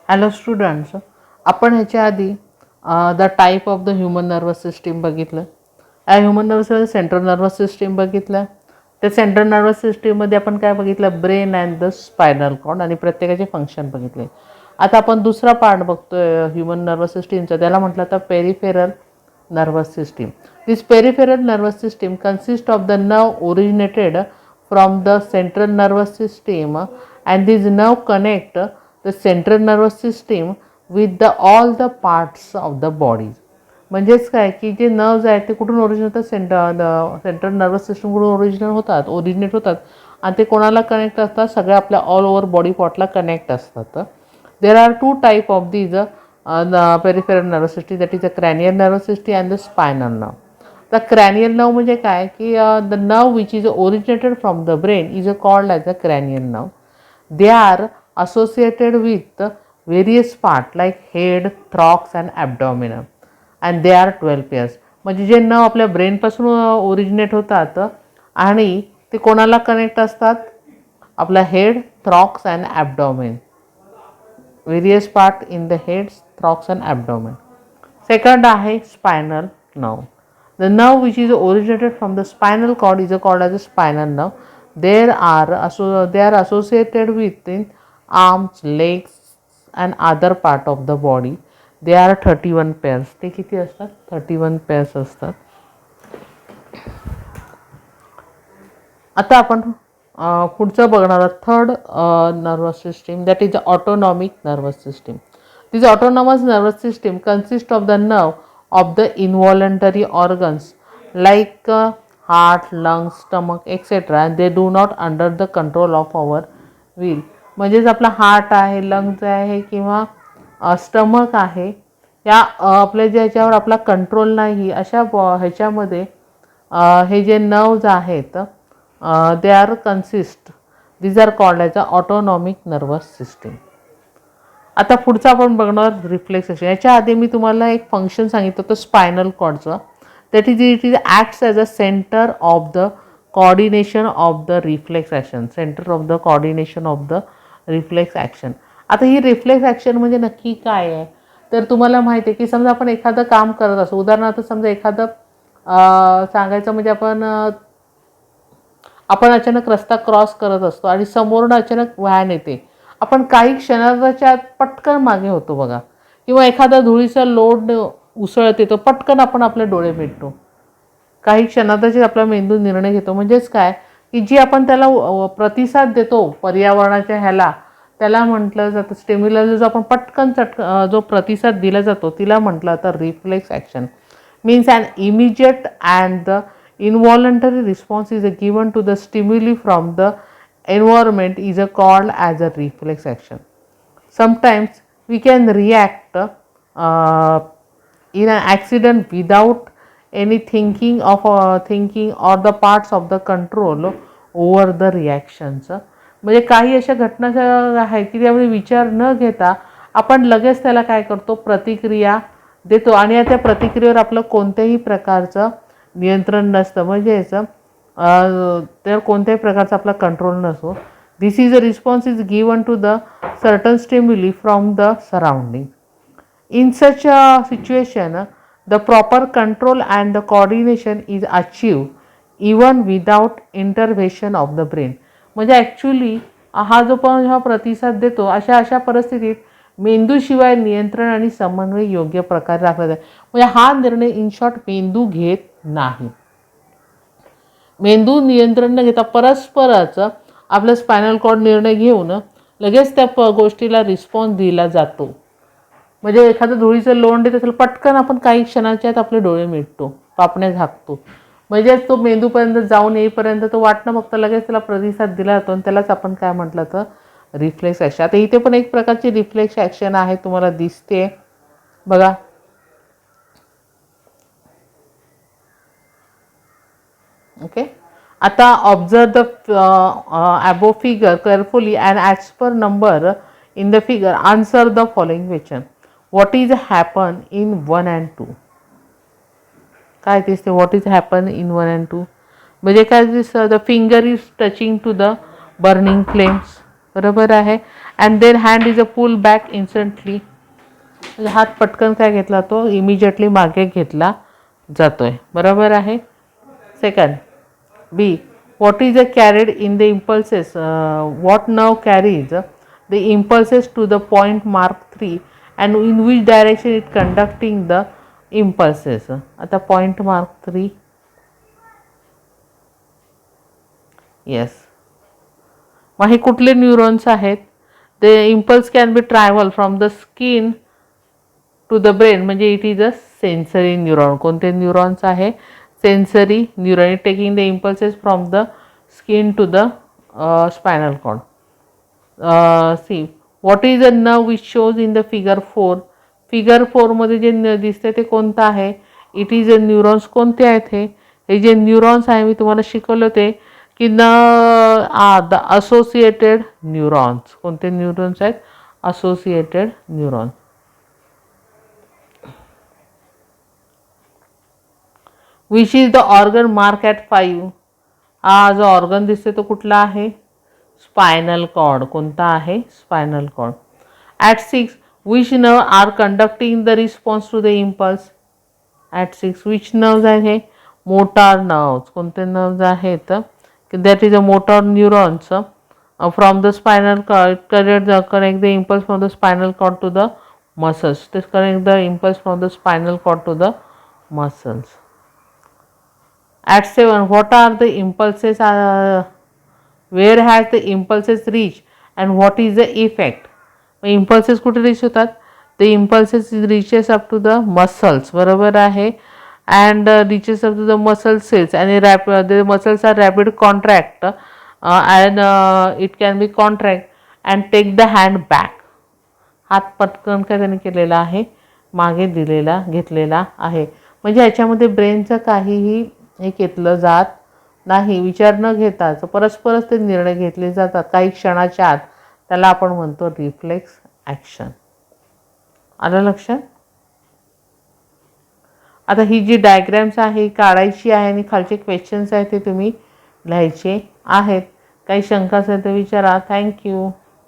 Hello students, आपण ह्याच्या आधी the type of the human nervous system बघितलं. Human nervous central nervous system बघितलं. त्या सेंट्रल नर्वस सिस्टीममध्ये आपण काय बघितलं, brain and the spinal cord आणि प्रत्येकाचे फंक्शन बघितले. आता आपण दुसरा पार्ट बघतोय ह्युमन नर्वस सिस्टीमचा, त्याला म्हटलं तर peripheral nervous system. This peripheral nervous system consists of the nerve originated from the central nervous system, and these nerve connect the central nervous system with the all the parts of the body. म्हणजेच काय की जे nerves आहेत ते कुठून originate होतात, central nervous system कडून originate होतात आणि ते कोणाला कनेक्ट असतात, सगळ्या आपल्या ऑल ओव्हर बॉडी पार्टला कनेक्ट असतात. There are two type of these the peripheral nervous system, that is the cranial nervous system and the spinal nerve. The cranial nerve म्हणजे काय की the nerve which is originated from the brain is called as the cranial nerve. They are associated with various parts like head, thorax and abdomen, and they are 12 pairs. म्हणजे जे nerve आपल्या ब्रेनपासून originate होतात आणि ते कोणाला connect असतात, आपला head, thorax and abdomen. Various part in the head, thorax and abdomen. Second आहे spinal nerve. The nerve which is originated from the spinal cord is called as a spinal nerve. They are associated with arms, legs and other part of the body. They are 31 pairs. ते किती असतात? 31 pairs असतात. आता आपण पुढचं बघणार आहोत third nervous system, that is the autonomic nervous system. This autonomous nervous system consist of the nerve of the involuntary organs like heart, lungs, stomach etcetera, and they do not under the control of our will. म्हणजेच आपला heart आहे, lungs आहे किंवा stomach आहे, या आपल्या ज्याच्यावर आपला कंट्रोल नाही, अशा ह्याच्यामध्ये हे जे नर्व्ज आहेत, they are consist, these are called as the autonomic nervous system. आता पुढचा आपण बघणार रिफ्लेक्स ॲक्शन. याच्या आधी मी तुम्हाला एक फंक्शन सांगितलं होतं स्पायनल कॉर्डचं, that is it is acts as a centre of the coordination of the reflex action, centre of the coordination of the reflex action. आता ही रिफ्लेक्स ॲक्शन म्हणजे नक्की काय आहे, तर तुम्हाला माहिती आहे की समजा आपण एखादं काम करत असो, उदाहरणार्थ समजा एखादं सांगायचं म्हणजे आपण अचानक रस्ता क्रॉस करत असतो आणि समोरून अचानक व्हॅन येते, आपण काही क्षणाच्या आत पटकन मागे होतो बघा, किंवा एखादा धुळीचा लोड उसळत येतो, पटकन आपण आपले डोळे मिटतो, काही क्षणातच आपला मेंदू निर्णय घेतो. म्हणजेच काय की जी आपण त्याला प्रतिसाद देतो पर्यावरणाच्या ह्याला, त्याला म्हटलं जातं स्टिम्युलस. जो आपण पटकन जो प्रतिसाद दिला जातो तिला म्हटलं तर reflex action. Means an immediate and the involuntary response is given to the stimuli from the environment is called as a reflex action. Sometimes we can react in an accident without any thinking or the parts of the control over the reactions. म्हणजे काही अशा घटना आहेत की त्यामुळे विचार न घेता आपण लगेच त्याला काय करतो, प्रतिक्रिया देतो आणि त्या प्रतिक्रियेवर आपलं कोणत्याही प्रकारचं नियंत्रण नसतं. म्हणजे याचं तर कोणत्याही प्रकारचा आपला कंट्रोल नसतो. This is a response is given to the certain stimuli from the surrounding. In such a situation the proper control and the coordination is achieve even without intervention of the brain. म्हणजे actually हा जो पण हा प्रतिसाद देतो, अशा परिस्थितीत मेंदूशिवाय नियंत्रण आणि समन्वय योग्य प्रकारे राखला जातो. म्हणजे हा निर्णय इन शॉर्ट मेंदू घेत नाही. मेंदू नियंत्रण न घेता परस्परच आपलं स्पायनल कॉर्ड निर्णय घेऊन लगेच त्या गोष्टीला रिस्पॉन्स दिला जातो. म्हणजे एखादं धुळीचं लोंड येत असेल, पटकन आपण काही क्षणाच्या आत आपले डोळे मिटतो, पापण्या झाकतो. म्हणजे तो मेंदूपर्यंत जाऊन येईपर्यंत तो वाटणं फक्त लगेच त्याला प्रतिसाद दिला जातो आणि त्यालाच आपण काय म्हटलं तर रिफ्लेक्स ॲक्शन. आता इथे पण एक प्रकारची रिफ्लेक्स ॲक्शन आहे, तुम्हाला दिसते बघा. ओके, आता observe the above figure carefully and as per number in the figure answer the following question. What is happen in 1 and 2? काय दिसते what is happen in 1 and 2? म्हणजे काय दिसतं, the finger is touching to the burning flames, बरोबर आहे. And then hand is a pull back instantly, म्हणजे हात पटकन काय घेतला तो इमिजिएटली मागे घेतला जातोय. बरोबर आहे. Second b, what is carried in the impulses, what now carries the impulses to the point mark 3 and in which direction it conducting the impulses. आता point mark 3, yes. मग हे कुठले न्यूरॉन्स आहेत? the impulse can be travel from the skin to the brain, म्हणजे it is a sensory neuron. कोणते neurons आहे? Sensory neuron, taking the impulses from the skin to the spinal cord. See, what is a nerve which shows in the figure 4. Figure 4मध्ये जे दिसते ते कोणतं आहे? It is a neurons. कोणते आहेत हे जे न्यूरॉन्स आहे मी तुम्हाला शिकवलं ते की द असोसिएटेड न्यूरॉन्स. कोणते न्यूरॉन्स आहेत? Associated neurons. Which is the organ mark at 5. हा जो ऑर्गन दिसते तो कुठला आहे? Spinal cord. कोणता आहे? Spinal cord. At 6, which nerve are conducting the response to the impulse. At 6 which nerves आहे हे? Motor nerves. कोणते नर्व्ज आहेत? That is a motor neurons from the spinal cord connect the impulse from the spinal cord to the muscles. This connect the impulse from the spinal cord to the muscles. At 7, what are the impulses? Where has the impulses reached and what is the effect? Impulses कुठे reach होतात? The impulses reaches up to the muscles. बरोबर आहे. And reaches up to the muscle cells and the muscles are rapid contract and it can be contract and take the hand back. हात पटकन काय त्याने केलेला आहे? मागे दिलेला घेतलेला आहे. म्हणजे याच्यामध्ये ब्रेनचं काहीही हे घेतलं जात नाही. विचार न घेताच परस्परच ते निर्णय घेतले जातात काही क्षणाच्या आत. त्याला आपण म्हणतो रिफ्लेक्स ॲक्शन. आलं लक्षात? आता ही जी डायग्रॅम्स आहे ही काढायची आहे आणि खालचे क्वेश्चन्स आहेत ते तुम्ही लिहायचे आहेत. काही शंका असेल तर विचारा. थँक्यू.